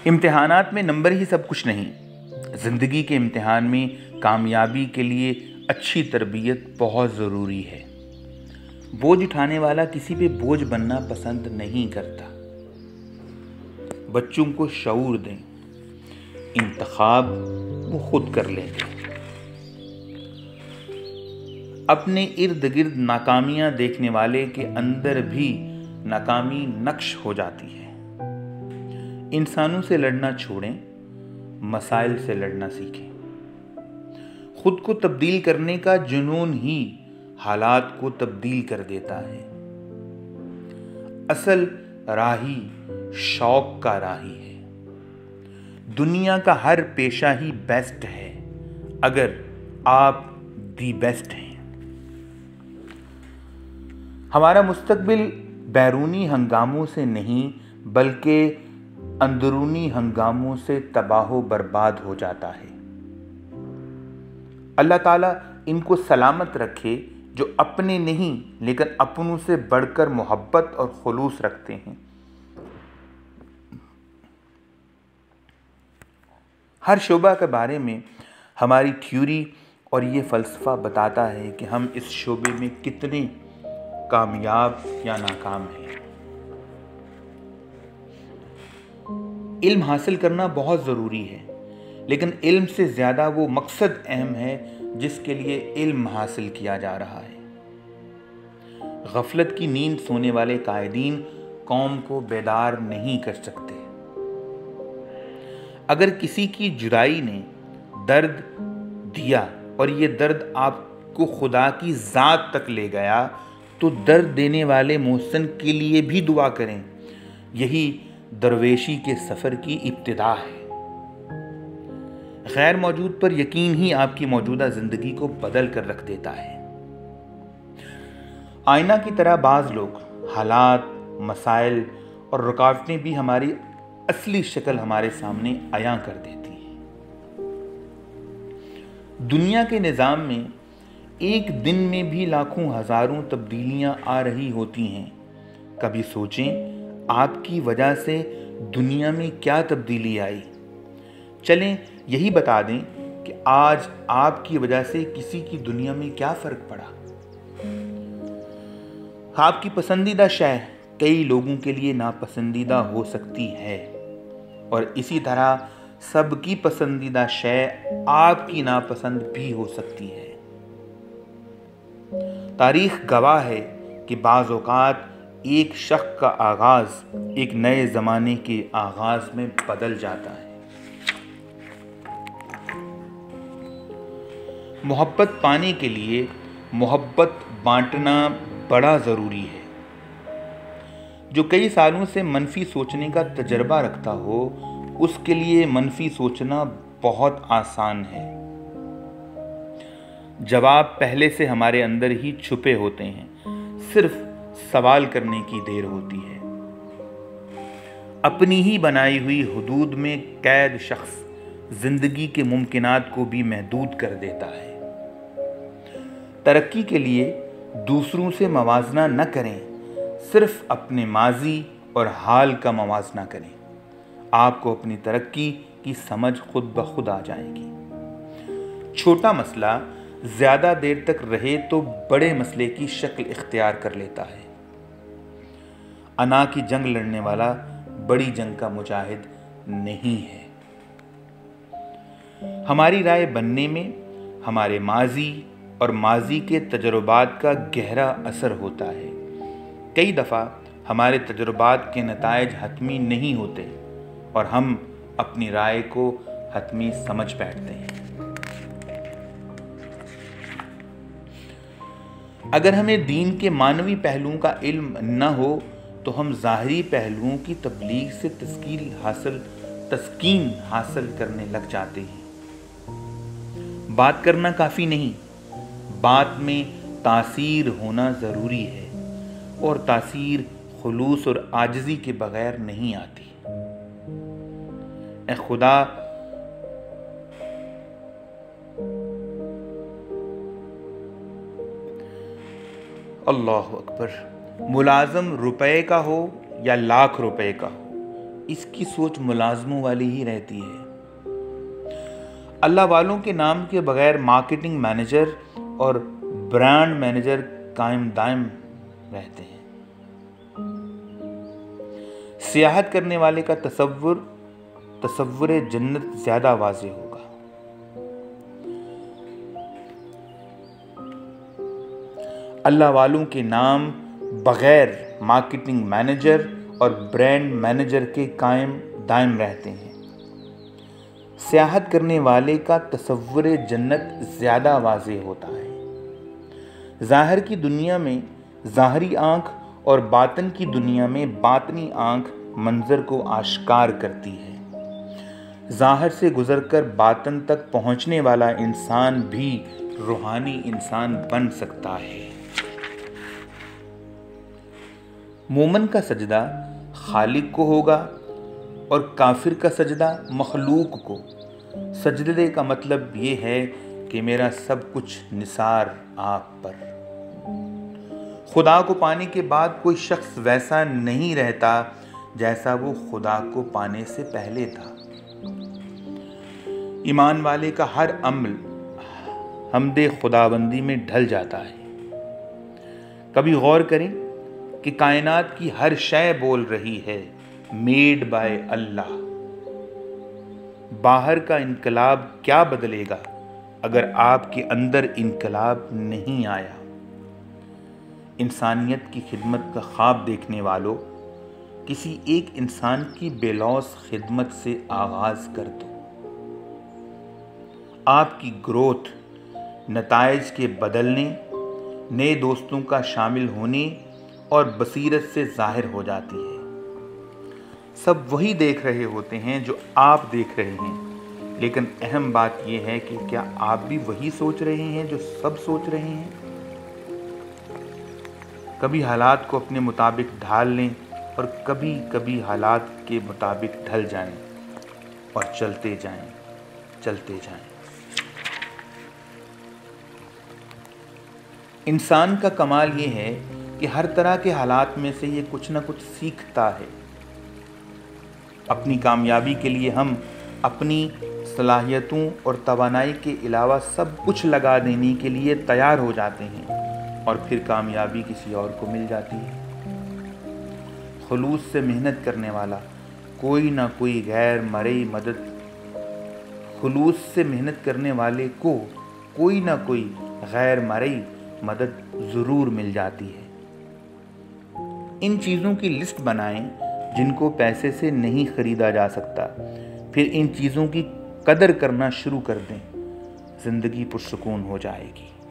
امتحانات میں نمبر ہی سب کچھ نہیں. زندگی کے امتحان میں کامیابی کے لیے اچھی تربیت بہت ضروری ہے. بوجھ اٹھانے والا کسی پہ بوجھ بننا پسند نہیں کرتا. بچوں کو شعور دیں، انتخاب وہ خود کر لیں گے. اپنے ارد گرد ناکامیاں دیکھنے والے کے اندر بھی ناکامی نقش ہو جاتی ہے. انسانوں سے لڑنا چھوڑیں، مسائل سے لڑنا سیکھیں. خود کو تبدیل کرنے کا جنون ہی حالات کو تبدیل کر دیتا ہے. اصل راہی شوق کا راہی ہے. دنیا کا ہر پیشہ ہی بیسٹ ہے اگر آپ دی بیسٹ ہیں. ہمارا مستقبل بیرونی ہنگاموں سے نہیں بلکہ اندرونی ہنگاموں سے تباہ و برباد ہو جاتا ہے. اللہ تعالیٰ ان کو سلامت رکھے جو اپنے نہیں لیکن اپنوں سے بڑھ کر محبت اور خلوص رکھتے ہیں. ہر شعبہ کے بارے میں ہماری تھیوری اور یہ فلسفہ بتاتا ہے کہ ہم اس شعبے میں کتنے کامیاب یا ناکام ہیں. علم حاصل کرنا بہت ضروری ہے، لیکن علم سے زیادہ وہ مقصد اہم ہے جس کے لیے علم حاصل کیا جا رہا ہے. غفلت کی نیند سونے والے قائدین قوم کو بیدار نہیں کر سکتے. اگر کسی کی جدائی نے درد دیا اور یہ درد آپ کو خدا کی ذات تک لے گیا تو درد دینے والے محسن کے لیے بھی دعا کریں. یہی درویشی کے سفر کی ابتدا ہے. غیر موجود پر یقین ہی آپ کی موجودہ زندگی کو بدل کر رکھ دیتا ہے. آئینہ کی طرح بعض لوگ، حالات، مسائل اور رکاوٹیں بھی ہماری اصلی شکل ہمارے سامنے عیاں کر دیتی ہیں. دنیا کے نظام میں ایک دن میں بھی لاکھوں ہزاروں تبدیلیاں آ رہی ہوتی ہیں. کبھی سوچیں آپ کی وجہ سے دنیا میں کیا تبدیلی آئی. چلیں یہی بتا دیں کہ آج آپ کی وجہ سے کسی کی دنیا میں کیا فرق پڑا. آپ کی پسندیدہ شے کئی لوگوں کے لیے ناپسندیدہ ہو سکتی ہے، اور اسی طرح سب کی پسندیدہ شے آپ کی ناپسند بھی ہو سکتی ہے. تاریخ گواہ ہے کہ بعض اوقات ایک شخص کا آغاز ایک نئے زمانے کے آغاز میں بدل جاتا ہے. محبت پانے کے لیے محبت بانٹنا بڑا ضروری ہے. جو کئی سالوں سے منفی سوچنے کا تجربہ رکھتا ہو اس کے لیے منفی سوچنا بہت آسان ہے. جواب پہلے سے ہمارے اندر ہی چھپے ہوتے ہیں، صرف سوال کرنے کی دیر ہوتی ہے. اپنی ہی بنائی ہوئی حدود میں قید شخص زندگی کے ممکنات کو بھی محدود کر دیتا ہے. ترقی کے لیے دوسروں سے موازنہ نہ کریں، صرف اپنے ماضی اور حال کا موازنہ کریں. آپ کو اپنی ترقی کی سمجھ خود بخود آ جائے گی. چھوٹا مسئلہ زیادہ دیر تک رہے تو بڑے مسئلے کی شکل اختیار کر لیتا ہے. انا کی جنگ لڑنے والا بڑی جنگ کا مجاہد نہیں ہے. ہماری رائے بننے میں ہمارے ماضی اور ماضی کے تجربات کا گہرا اثر ہوتا ہے. کئی دفعہ ہمارے تجربات کے نتائج حتمی نہیں ہوتے اور ہم اپنی رائے کو حتمی سمجھ بیٹھتے ہیں. اگر ہمیں دین کے معنوی پہلوؤں کا علم نہ ہو تو ہم ظاہری پہلوؤں کی تبلیغ سے تسکین حاصل کرنے لگ جاتے ہیں. بات کرنا کافی نہیں، بات میں تاثیر ہونا ضروری ہے، اور تاثیر خلوص اور عاجزی کے بغیر نہیں آتی. اے خدا، اللہ اکبر. ملازم روپے کا ہو یا لاکھ روپے کا ہو، اس کی سوچ ملازموں والی ہی رہتی ہے۔ اللہ والوں کے نام کے بغیر مارکیٹنگ مینیجر اور برانڈ مینیجر قائم دائم رہتے ہیں۔ سیاحت کرنے والے کا تصور جنت زیادہ واضح ہوگا۔ اللہ والوں کے نام بغیر مارکیٹنگ مینیجر اور برانڈ مینیجر کے قائم دائم رہتے ہیں۔ سیاحت کرنے والے کا تصور جنت زیادہ واضح ہوتا ہے۔ ظاہر کی دنیا میں ظاہری آنکھ اور باطن کی دنیا میں باطنی آنکھ منظر کو آشکار کرتی ہے۔ ظاہر سے گزر کر باطن تک پہنچنے والا انسان بھی روحانی انسان بن سکتا ہے۔ مومن کا سجدہ خالق کو ہوگا اور کافر کا سجدہ مخلوق کو۔ سجدے کا مطلب یہ ہے کہ میرا سب کچھ نثار آپ پر۔ خدا کو پانے کے بعد کوئی شخص ویسا نہیں رہتا جیسا وہ خدا کو پانے سے پہلے تھا۔ ایمان والے کا ہر عمل حمد خداوندی میں ڈھل جاتا ہے۔ کبھی غور کریں کہ کائنات کی ہر شے بول رہی ہے میڈ بائی اللہ۔ باہر کا انقلاب کیا بدلے گا اگر آپ کے اندر انقلاب نہیں آیا؟ انسانیت کی خدمت کا خواب دیکھنے والوں، کسی ایک انسان کی بے لوث خدمت سے آغاز کر دو۔ آپ کی گروتھ نتائج کے بدلنے، نئے دوستوں کا شامل ہونے اور بصیرت سے ظاہر ہو جاتی ہے۔ سب وہی دیکھ رہے ہوتے ہیں جو آپ دیکھ رہے ہیں، لیکن اہم بات یہ ہے کہ کیا آپ بھی وہی سوچ رہے ہیں جو سب سوچ رہے ہیں؟ کبھی حالات کو اپنے مطابق ڈھال لیں اور کبھی کبھی حالات کے مطابق ڈھل جائیں اور چلتے جائیں۔ انسان کا کمال یہ ہے کہ ہر طرح کے حالات میں سے یہ کچھ نہ کچھ سیکھتا ہے۔ اپنی کامیابی کے لیے ہم اپنی صلاحیتوں اور توانائی کے علاوہ سب کچھ لگا دینے کے لیے تیار ہو جاتے ہیں اور پھر کامیابی کسی اور کو مل جاتی ہے۔ خلوص سے محنت کرنے والا کوئی نہ کوئی غیر مرئی مدد ضرور مل جاتی ہے۔ ان چیزوں کی لسٹ بنائیں جن کو پیسے سے نہیں خریدا جا سکتا، پھر ان چیزوں کی قدر کرنا شروع کر دیں، زندگی پرسکون ہو جائے گی۔